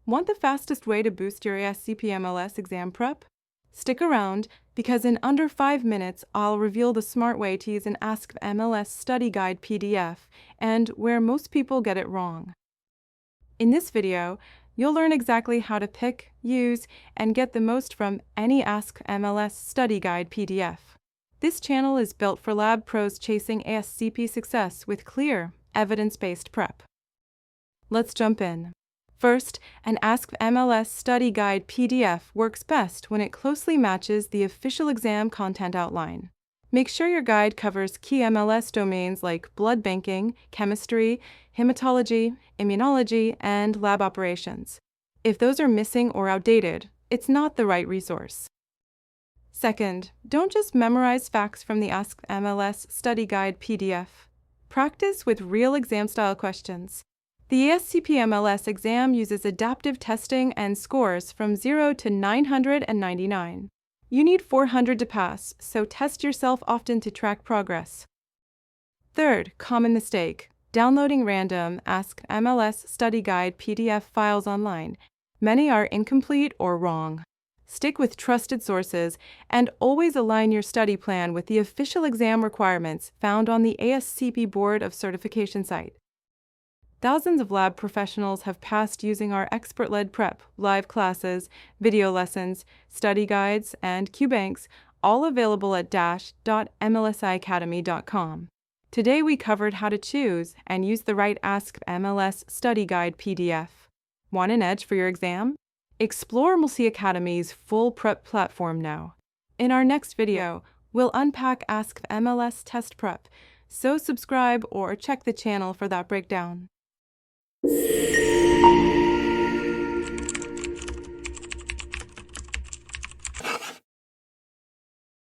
Want the fastest way to boost your ASCP MLS exam prep? Stick around, because in under 5 minutes, I'll reveal the smart way to use an ASCP MLS study guide PDF and where most people get it wrong. In this video, you'll learn exactly how to pick, use, and get the most from any ASCP MLS study guide PDF. This channel is built for lab pros chasing ASCP success with clear, evidence-based prep. Let's jump in. First, an ASCP MLS study guide PDF works best when it closely matches the official exam content outline. Make sure your guide covers key MLS domains like blood banking, chemistry, hematology, immunology, and lab operations. If those are missing or outdated, it's not the right resource. Second, don't just memorize facts from the ASCP MLS study guide PDF. Practice with real exam-style questions. The ASCP MLS exam uses adaptive testing and scores from 0 to 999. You need 400 to pass, so test yourself often to track progress. Third, common mistake: downloading random ASCP MLS study guide PDF files online. Many are incomplete or wrong. Stick with trusted sources and always align your study plan with the official exam requirements found on the ASCP Board of Certification site. Thousands of lab professionals have passed using our expert-led prep, live classes, video lessons, study guides, and QBanks, all available at MLSIAcademy.com. Today we covered how to choose and use the right ASCP MLS study guide PDF. Want an edge for your exam? Explore MLSIAcademy's full prep platform now. In our next video, we'll unpack ASCP MLS test prep, so subscribe or check the channel for that breakdown.